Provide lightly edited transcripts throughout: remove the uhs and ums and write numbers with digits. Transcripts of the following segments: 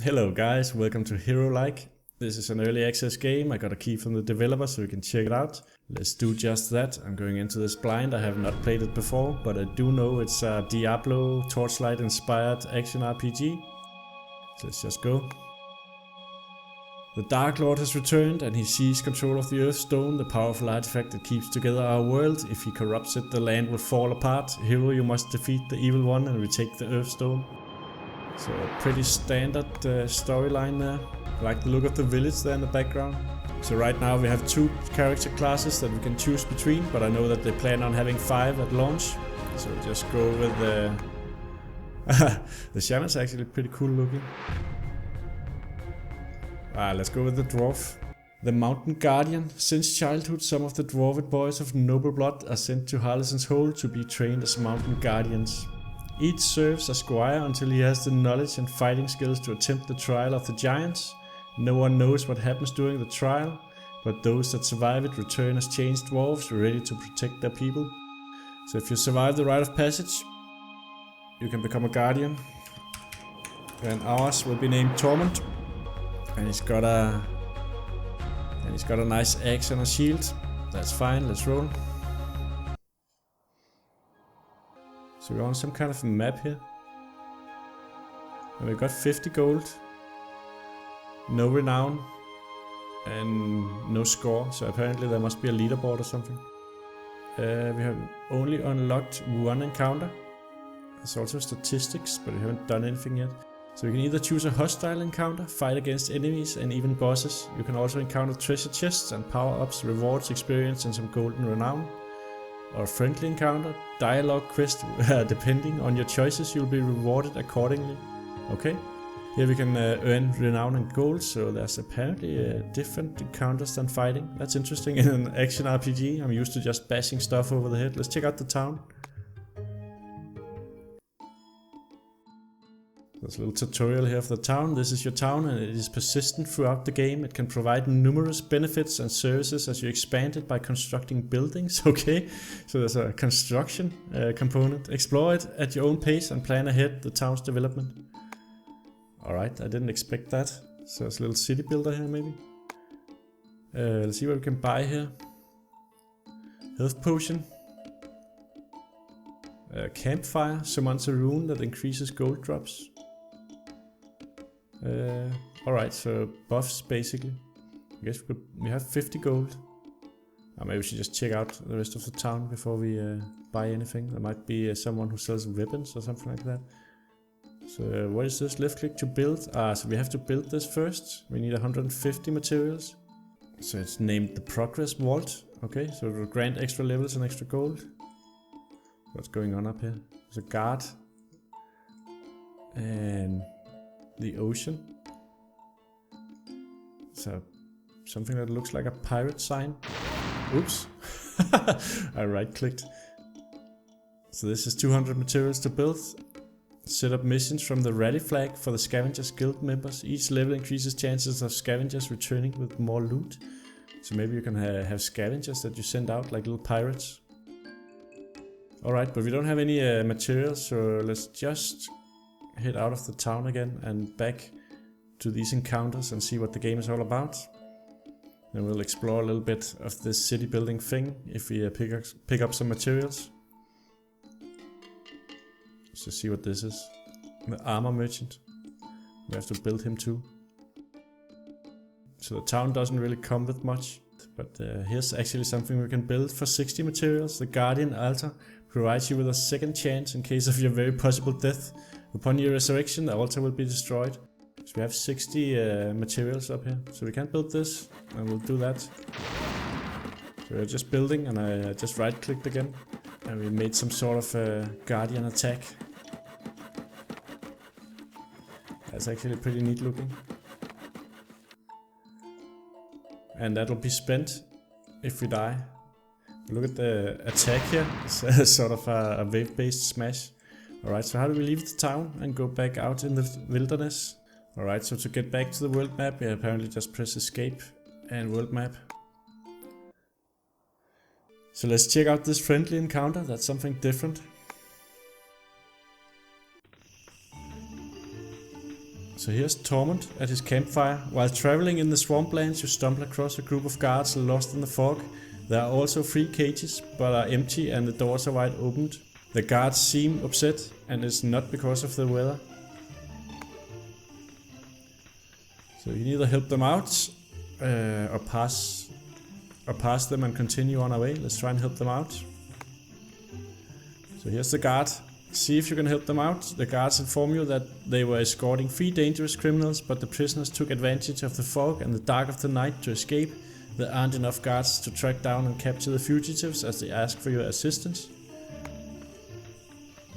Hello guys, welcome to Herolike. This is an early access game. I got a key from the developer so you can check it out. Let's do just that. I'm going into this blind. I have not played it before, but I do know it's a Diablo Torchlight inspired action RPG. So let's just go. The Dark Lord has returned and he seized control of the Earth Stone, the powerful artifact that keeps together our world. If he corrupts it, the land will fall apart. Hero, you must defeat the evil one and retake the Earth Stone. So pretty standard storyline there. I like the look of the village there in the background. So right now we have 2 character classes that we can choose between, but I know that they plan on having 5 at launch. So we'll just go with the... the Shaman's actually pretty cool looking. Let's go with the Dwarf. The Mountain Guardian. Since childhood, some of the dwarven boys of noble blood are sent to Harleson's Hold to be trained as Mountain Guardians. Each serves as squire until he has the knowledge and fighting skills to attempt the trial of the giants. No one knows what happens during the trial, but those that survive it return as changed dwarves ready to protect their people. So if you survive the rite of passage, you can become a guardian. And ours will be named Torment. And he's got a nice axe and a shield. That's fine, let's roll. So we're on some kind of map here. And we got 50 gold. No renown. And no score. So apparently there must be a leaderboard or something. We have only unlocked 1 encounter. There's also statistics, but we haven't done anything yet. So you can either choose a hostile encounter, fight against enemies and even bosses. You can also encounter treasure chests and power-ups, rewards, experience and some golden renown. Or a friendly encounter, dialogue, quest, depending on your choices you'll be rewarded accordingly. Okay, here we can earn renown and gold, so there's apparently different encounters than fighting. That's interesting in an action RPG. I'm used to just bashing stuff over the head. Let's check out the town. There's a little tutorial here of the town. This is your town and it is persistent throughout the game. It can provide numerous benefits and services as you expand it by constructing buildings. Okay, so there's a construction component. Explore it at your own pace and plan ahead the town's development. Alright, I didn't expect that. So there's a little city builder here maybe. Let's see what we can buy here. Health potion. Campfire summons a rune that increases gold drops. Alright, so buffs basically. I guess we have 50 gold. Maybe we should just check out the rest of the town before we buy anything. There might be someone who sells weapons or something like that. So what is this? Left click to build. So we have to build this first. We need 150 materials. So it's named the Progress Vault. Okay, so it will grant extra levels and extra gold. What's going on up here? There's a guard. And the ocean. So something that looks like a pirate sign. Oops. I right clicked. So this is 200 materials to build. Set up missions from the rally flag for the Scavengers guild members. Each level increases chances of scavengers returning with more loot. So maybe you can have scavengers that you send out like little pirates. Alright, but we don't have any materials, so let's just head out of the town again and back to these encounters and see what the game is all about. Then we'll explore a little bit of this city building thing if we pick up some materials. Let's just see what this is. The armor merchant. We have to build him too. So the town doesn't really come with much. But here's actually something we can build for 60 materials. The Guardian Altar provides you with a second chance in case of your very possible death. Upon your resurrection, the altar will be destroyed. So we have 60 materials up here. So we can build this, and we'll do that. So we're just building, and I just right-clicked again. And we made some sort of Guardian attack. That's actually pretty neat looking. And that'll be spent if we die. Look at the attack here. It's sort of a wave-based smash. Alright, so how do we leave the town and go back out in the wilderness? Alright, so to get back to the world map, we apparently just press escape and world map. So let's check out this friendly encounter. That's something different. So So here's Torment at his campfire. While traveling in the swamplands, you stumble across a group of guards lost in the fog. There are also 3 cages, but are empty and the doors are wide opened. The guards seem upset, and it's not because of the weather. So you either help them out, or pass them and continue on our way. Let's try and help them out. So here's the guard. See if you can help them out. The guards inform you that they were escorting 3 dangerous criminals, but the prisoners took advantage of the fog and the dark of the night to escape. There aren't enough guards to track down and capture the fugitives as they ask for your assistance.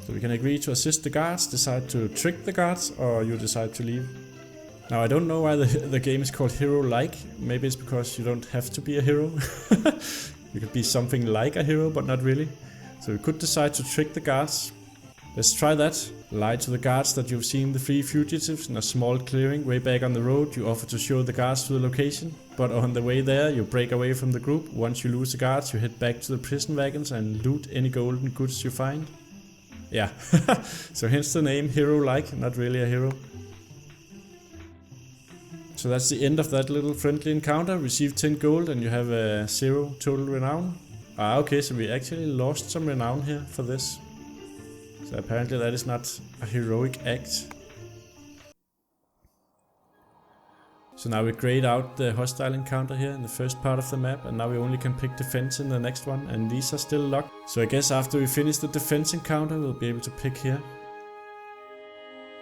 So we can agree to assist the guards, decide to trick the guards, or you decide to leave. Now I don't know why the game is called Herolike. Maybe it's because you don't have to be a hero. You could be something like a hero, but not really. So we could decide to trick the guards. Let's try that. Lie to the guards that you've seen the 3 fugitives in a small clearing way back on the road. You offer to show the guards to the location, but on the way there you break away from the group. Once you lose the guards, you head back to the prison wagons and loot any golden goods you find. Yeah, so hence the name Herolike, not really a hero. So that's the end of that little friendly encounter. Receive 10 gold and you have 0 total renown. Ah, okay, so we actually lost some renown here for this. So apparently that is not a heroic act. So now we grayed out the hostile encounter here in the first part of the map, and now we only can pick defense in the next one, and these are still locked. So I guess after we finish the defense encounter we'll be able to pick here.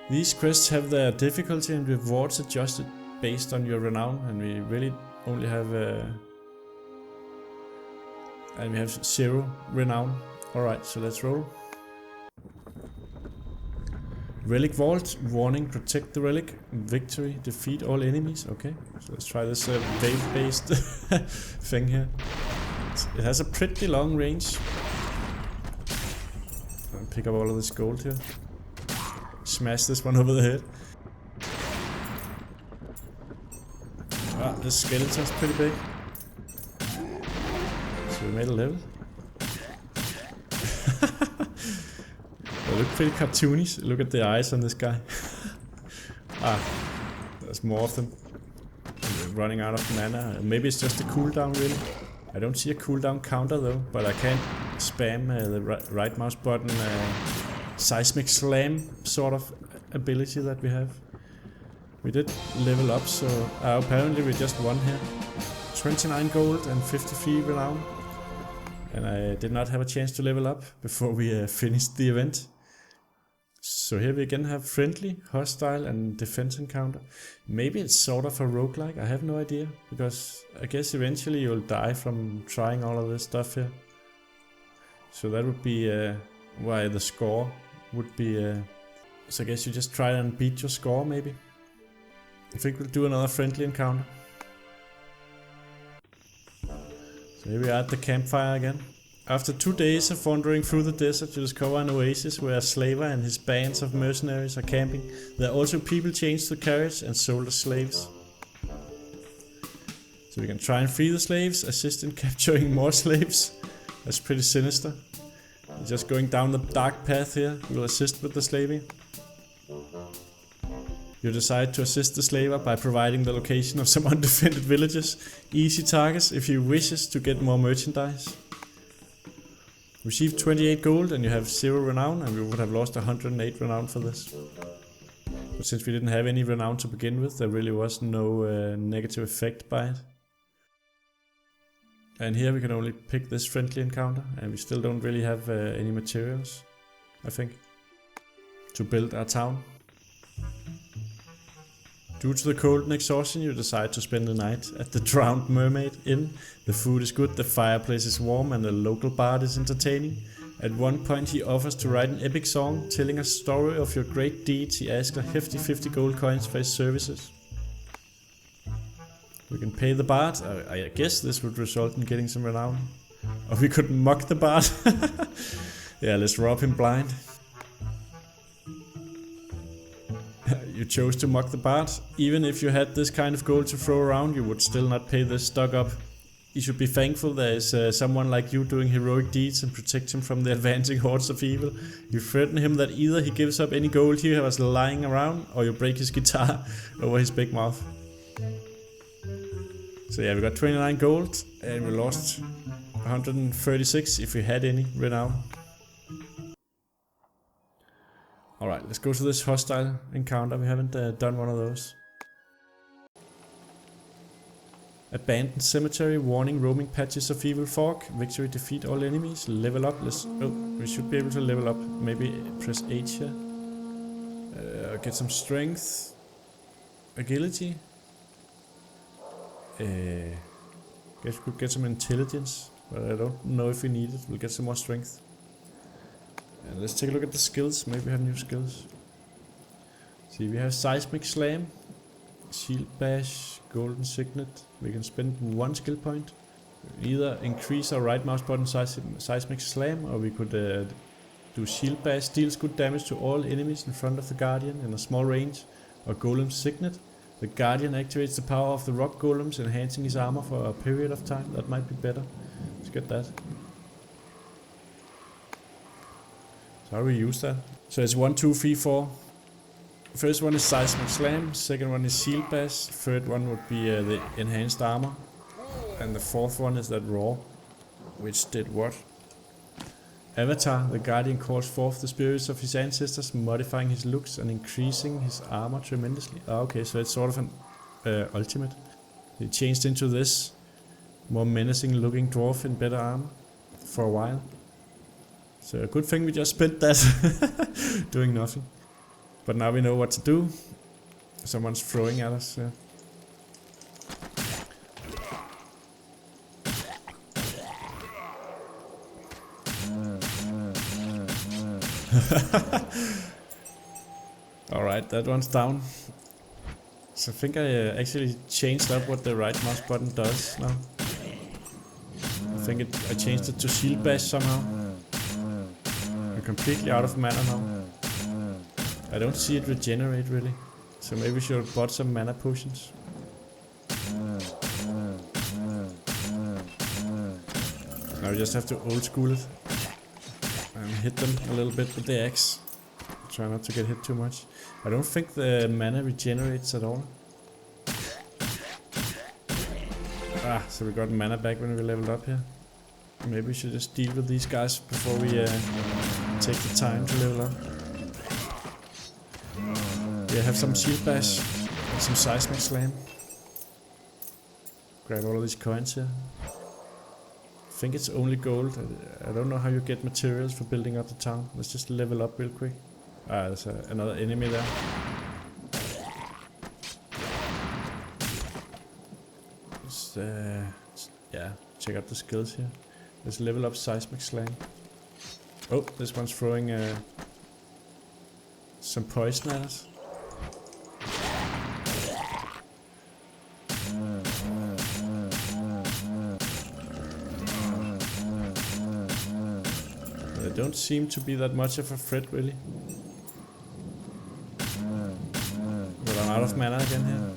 These quests have their difficulty and rewards adjusted based on your renown, and we really only have and we have 0 renown. Alright, so let's roll. Relic Vault, warning, protect the relic, victory, defeat all enemies. Okay, so let's try this wave-based thing here. It has a pretty long range. I'll pick up all of this gold here. Smash this one over the head. Ah, this skeleton's pretty big. So we made a level. They look pretty cartoonish. Look at the eyes on this guy. Ah, there's more of them. They're running out of mana. Maybe it's just a cooldown really. I don't see a cooldown counter though, but I can't spam the right mouse button seismic slam sort of ability that we have. We did level up, so apparently we just won here. 29 gold and 53 renown. And I did not have a chance to level up before we finished the event. So here we again have friendly, hostile and defense encounter. Maybe it's sort of a roguelike, I have no idea. Because I guess eventually you'll die from trying all of this stuff here. So that would be why the score would be... so I guess you just try and beat your score maybe. I think we'll do another friendly encounter. So here we are at the campfire again. After 2 days of wandering through the desert, you discover an oasis where a slaver and his bands of mercenaries are camping. There are also people chained to the carriage and sold as slaves. So we can try and free the slaves, assist in capturing more slaves. That's pretty sinister. Just going down the dark path here, we'll assist with the slaving. You decide to assist the slaver by providing the location of some undefended villages. Easy targets if you wishes to get more merchandise. Receive 28 gold and you have 0 renown, and we would have lost 108 renown for this. But since we didn't have any renown to begin with, there really was no negative effect by it. And here we can only pick this friendly encounter, and we still don't really have any materials, I think, to build our town. Due to the cold and exhaustion, you decide to spend the night at the Drowned Mermaid Inn. The food is good, the fireplace is warm, and the local bard is entertaining. At one point he offers to write an epic song, telling a story of your great deeds. He asks a hefty 50 gold coins for his services. We can pay the bard. I guess this would result in getting some renown. Or we could mock the bard. Yeah, let's rob him blind. You chose to mock the bard. Even if you had this kind of gold to throw around, you would still not pay this stock up. You should be thankful there is someone like you doing heroic deeds and protect him from the advancing hordes of evil. You threaten him that either he gives up any gold he has lying around, or you break his guitar over his big mouth. So yeah, we got 29 gold, and we lost 136 if we had any renown. Alright, let's go to this hostile encounter. We haven't done one of those. Abandoned cemetery, warning, roaming patches of evil fog, victory, defeat all enemies, level up, we should be able to level up, maybe press H here. Get some strength, agility, guess we could get some intelligence, but I don't know if we need it, we'll get some more strength. And let's take a look at the skills, maybe we have new skills. See, we have Seismic Slam, Shield Bash, Golden Signet. We can spend one skill point. Either increase our right mouse button Seismic Slam, or we could do Shield Bash, deals good damage to all enemies in front of the Guardian in a small range, or Golem Signet. The Guardian activates the power of the rock golems, enhancing his armor for a period of time. That might be better. Let's get that. So how do we use that? So it's 1, 2, 3, 4. First one is Seismic Slam, second one is Shield Bash, third one would be the enhanced armor, and the fourth one is that raw, which did what? Avatar, the Guardian calls forth the spirits of his ancestors, modifying his looks and increasing his armor tremendously. Okay, so it's sort of an ultimate. He changed into this more menacing looking dwarf in better armor for a while. So a good thing we just spent that doing nothing. But now we know what to do. Someone's throwing at us. Yeah. Alright, that one's down. So I think I actually changed up what the right mouse button does now. I think I changed it to Shield Bash somehow. I'm completely out of mana now. I don't see it regenerate really, so maybe we should have bought some mana potions. Now we just have to old school it and hit them a little bit with the axe. Try not to get hit too much. I don't think the mana regenerates at all. Ah, so we got mana back when we leveled up here. Maybe we should just deal with these guys before we take the time to level up. Yeah, have some Shield Bash and some Seismic Slam. Grab all of these coins here. I think it's only gold. I don't know how you get materials for building up the town. Let's just level up real quick. Ah, there's another enemy there. Let's, yeah, check out the skills here. Let's level up Seismic Slam. Oh, this one's throwing some poison at us. They don't seem to be that much of a threat really. But I'm out of mana again here.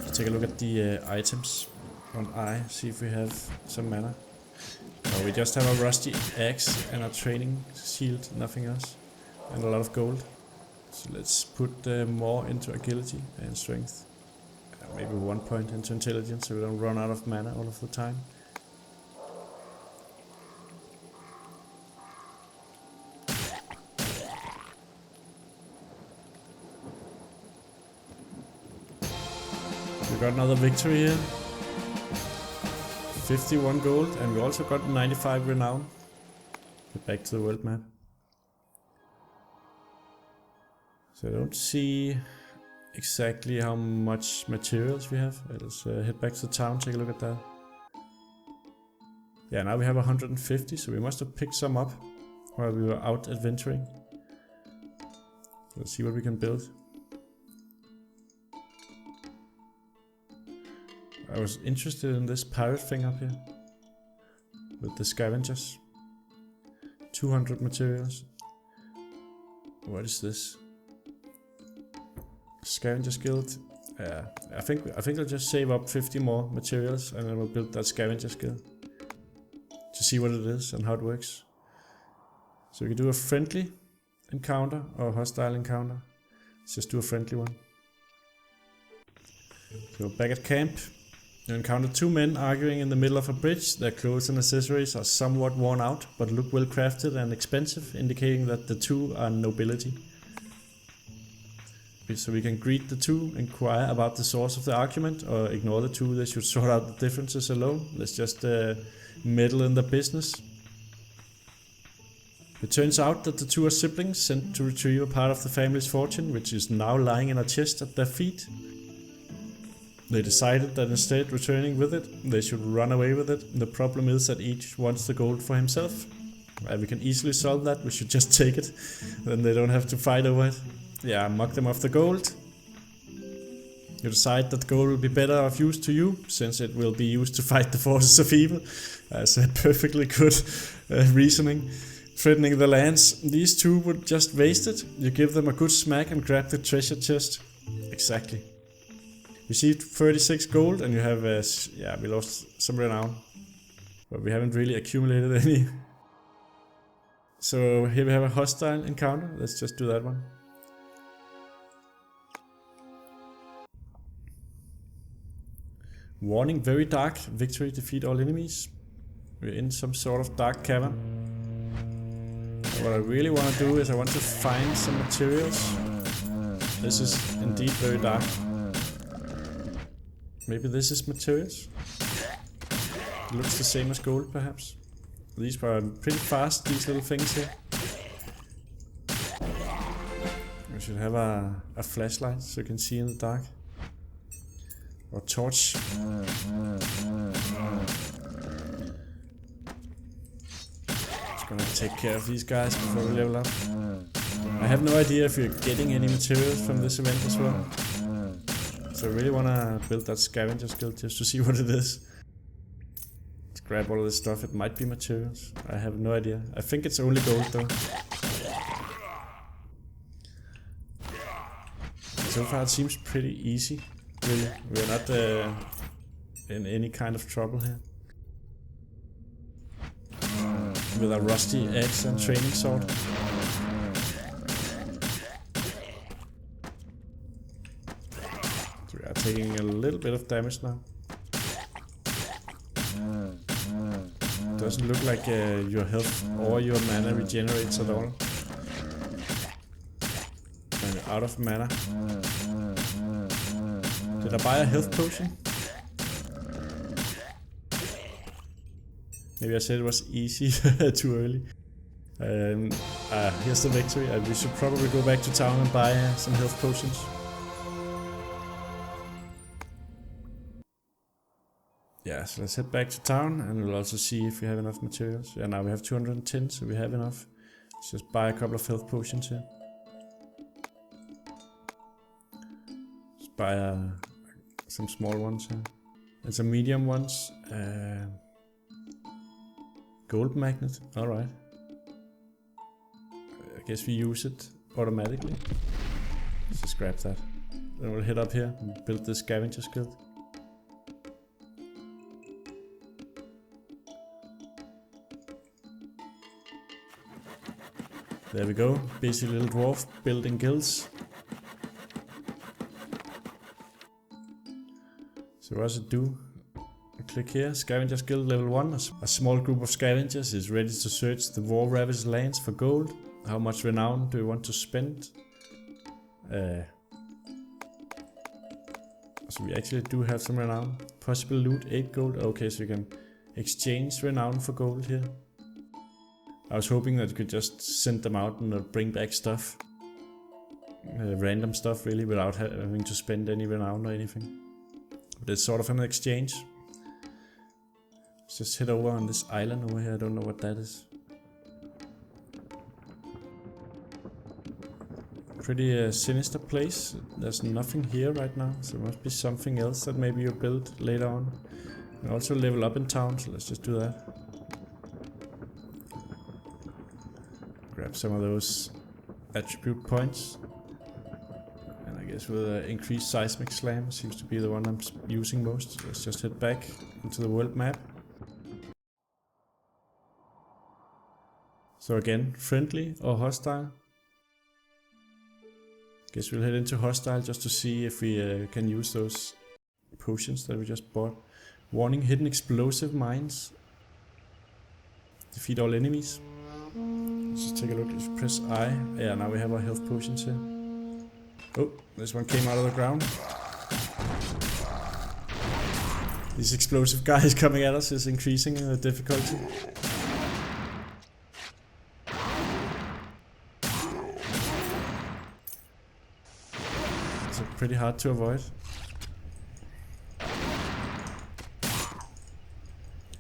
Let's take a look at the items on I, see if we have some mana. No, we just have a rusty axe and a training shield, nothing else. And a lot of gold. So let's put more into agility and strength. Maybe 1 point into intelligence so we don't run out of mana all of the time. We got another victory here. 51 gold, and we also got 95 renown. Get back to the world map. So I don't see exactly how much materials we have. Let's head back to the town, take a look at that. Yeah, now we have 150, so we must have picked some up while we were out adventuring. Let's see what we can build. I was interested in this pirate thing up here with the scavengers. 200 materials. What is this? Scavenger Guild. Yeah, I think I'll just save up 50 more materials and then we'll build that scavenger skill to see what it is and how it works. So we can do a friendly encounter or a hostile encounter. Let's just do a friendly one. So back at camp, you encounter two men arguing in the middle of a bridge. Their clothes and accessories are somewhat worn out, but look well crafted and expensive, indicating that the two are nobility. So we can greet the two, inquire about the source of the argument, or ignore the two. They should sort out the differences alone. Let's just meddle in the business. It turns out that the two are siblings sent to retrieve a part of the family's fortune, which is now lying in a chest at their feet. They decided that instead of returning with it, they should run away with it. The problem is that each wants the gold for himself. We can easily solve that. We should just take it, then they don't have to fight over it. Yeah, mock them of the gold. You decide that gold will be better of use to you, since it will be used to fight the forces of evil. That's a perfectly good reasoning. Threatening the lands. These two would just waste it. You give them a good smack and grab the treasure chest. Exactly. Received 36 gold and you have, yeah, we lost some renown. But we haven't really accumulated any. So here we have a hostile encounter. Let's just do that one. Warning, very dark. Victory, defeat all enemies. We're in some sort of dark cavern. And what I really want to do is I want to find some materials. This is indeed very dark. Maybe this is materials. It looks the same as gold, perhaps. These are pretty fast, these little things here. We should have a flashlight so you can see in the dark. Or torch. Just gonna take care of these guys before we level up. I have no idea if you're getting any materials from this event as well. So I really wanna build that scavenger skill just to see what it is. Let's grab all of this stuff. It might be materials. I have no idea. I think it's only gold though. So far it seems pretty easy. Really, we're not in any kind of trouble here. With a rusty axe and training sword. So we are taking a little bit of damage now. Doesn't look like your health or your mana regenerates at all. And you're out of mana. Did I buy a health potion? Maybe I said it was easy too early. Here's the victory. We should probably go back to town and buy some health potions. Yeah, so let's head back to town and we'll also see if we have enough materials. Yeah, now we have 210, so we have enough. Let's just buy a couple of health potions here. Let's buy some small ones here. And some medium ones. Gold magnet, alright. I guess we use it automatically. Let's just grab that. Then we'll head up here and build this scavenger skill. There we go, busy little dwarf building guilds. So what does it do? Click here, Scavenger Skill level 1. A small group of scavengers is ready to search the war-ravaged lands for gold. How much renown do you want to spend? So we actually do have some renown. Possible loot, 8 gold. Okay, so you can exchange renown for gold here. I was hoping that you could just send them out and bring back stuff. Random stuff really, without having to spend any renown or anything. But it's sort of an exchange. Let's just head over on this island over here. I don't know what that is. Pretty sinister place. There's nothing here right now, so there must be something else that maybe you build later on. And also level up in town, so let's just do that. Grab some of those attribute points. And I guess guess we'll increase seismic slam. Seems to be the one I'm using most. Let's just head back into the world map. So again, friendly or hostile. Guess we'll head into hostile just to see if we can use those potions that we just bought. Warning, hidden explosive mines. Defeat all enemies. Let's just take a look. Let's press I. Yeah, now we have our health potions here. Oh, this one came out of the ground. These explosive guys coming at us is increasing the difficulty. It's pretty hard to avoid.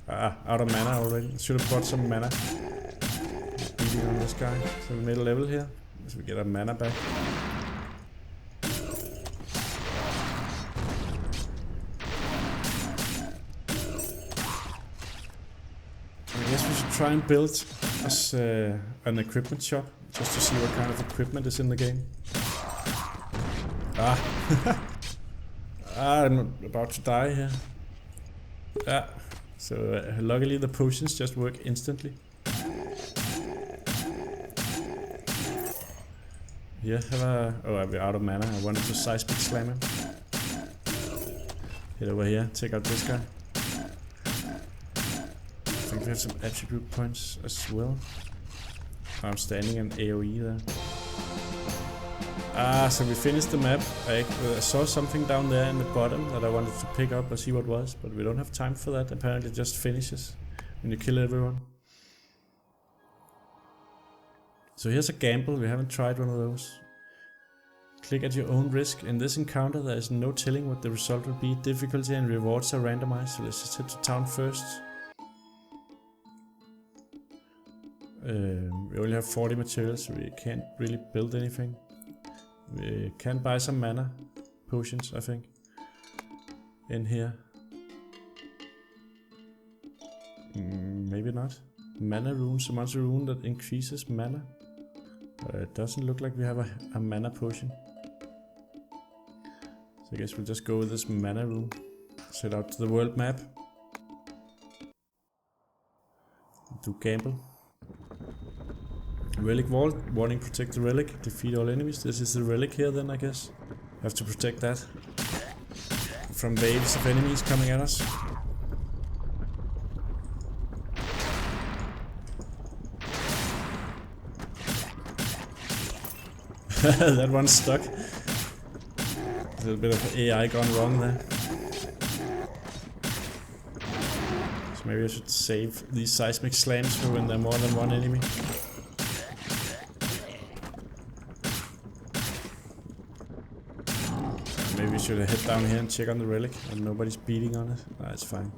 Ah, out of mana already. Should have bought some mana. Beating on this guy. So we made a level here. So we get our mana back. I guess we should try and build us an equipment shop. Just to see what kind of equipment is in the game. Ah. I'm about to die here. Ah. So luckily the potions just work instantly. Yeah, we're out of mana. I wanted to seismic slam him. Head over here, take out this guy. I think we have some attribute points as well. I'm standing in AoE there. Ah, so we finished the map. I saw something down there in the bottom that I wanted to pick up and see what it was, but we don't have time for that. Apparently it just finishes when you kill everyone. So here's a gamble. We haven't tried one of those. Click at your own risk. In this encounter there is no telling what the result will be. Difficulty and rewards are randomized, so let's just head to town first. We only have 40 materials, so we can't really build anything. We can buy some mana potions, I think, in here. Maybe not. Mana rune, so much a rune that increases mana. It doesn't look like we have a mana potion. So I guess we'll just go with this mana rune. Set out to the world map. Do gamble. Relic vault, warning, protect the relic, defeat all enemies. This is the relic here then, I guess. Have to protect that from waves of enemies coming at us. That one's stuck. A little bit of AI gone wrong there. So maybe I should save these seismic slams for when there are more than one enemy. Maybe we should head down here and check on the relic and nobody's beating on it. Nah, it's fine.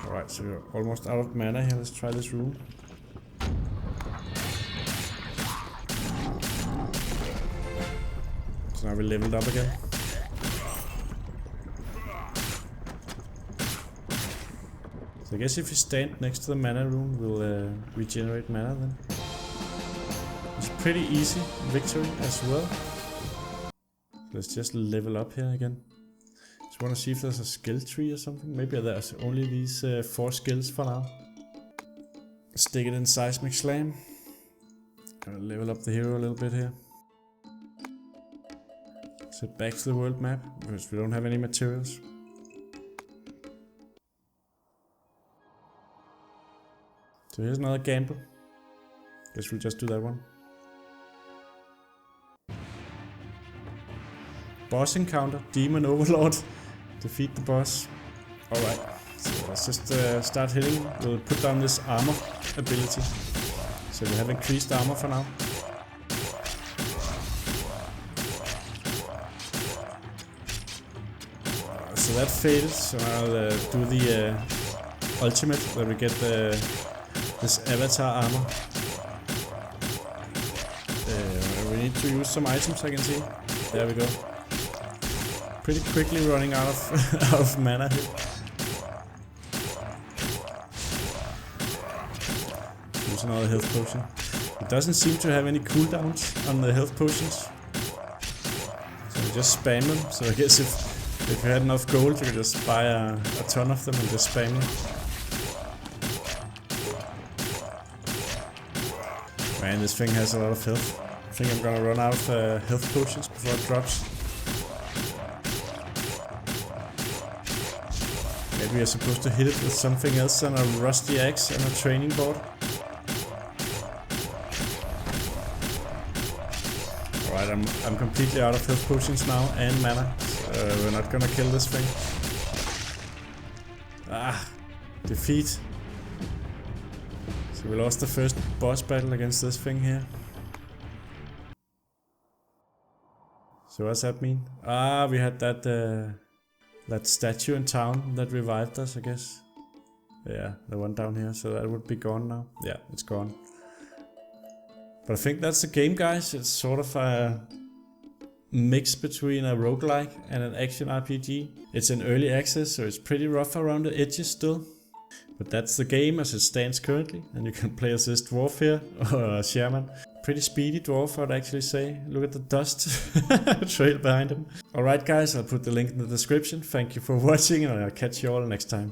Alright, so we're almost out of mana here. Let's try this room. So now we leveled up again. I guess if we stand next to the mana rune, we'll regenerate mana then. It's pretty easy victory as well. Let's just level up here again. Just want to see if there's a skill tree or something. Maybe there's only these 4 skills for now. Stick it in seismic slam. Gonna level up the hero a little bit here. Set back to the world map because we don't have any materials. So here's another gamble. Guess we'll just do that one. Boss encounter, Demon Overlord. Defeat the boss. Alright, so let's just start hitting. We'll put down this armor ability. So we have increased armor for now. So that failed, so I'll do the ultimate where we get this avatar armor. We need to use some items, I can see. There we go. Pretty quickly running out of out of mana here. There's another health potion. It doesn't seem to have any cooldowns on the health potions. So you just spam them. So I guess if you had enough gold, you could just buy a ton of them and just spam them. Man, this thing has a lot of health. I think I'm gonna run out of health potions before it drops. Maybe we're supposed to hit it with something else than a rusty axe and a training board. Alright, I'm completely out of health potions now and mana. So we're not gonna kill this thing. Ah, defeat. So we lost the first boss battle against this thing here. So what's that mean? Ah, we had that statue in town that revived us, I guess. Yeah, the one down here, so that would be gone now. Yeah, it's gone. But I think that's the game, guys. It's sort of a mix between a roguelike and an action RPG. It's in early access, so it's pretty rough around the edges still. But that's the game as it stands currently, and you can play as this dwarf here, or a shaman. Pretty speedy dwarf, I'd actually say. Look at the dust trail behind him. Alright guys, I'll put the link in the description. Thank you for watching, and I'll catch you all next time.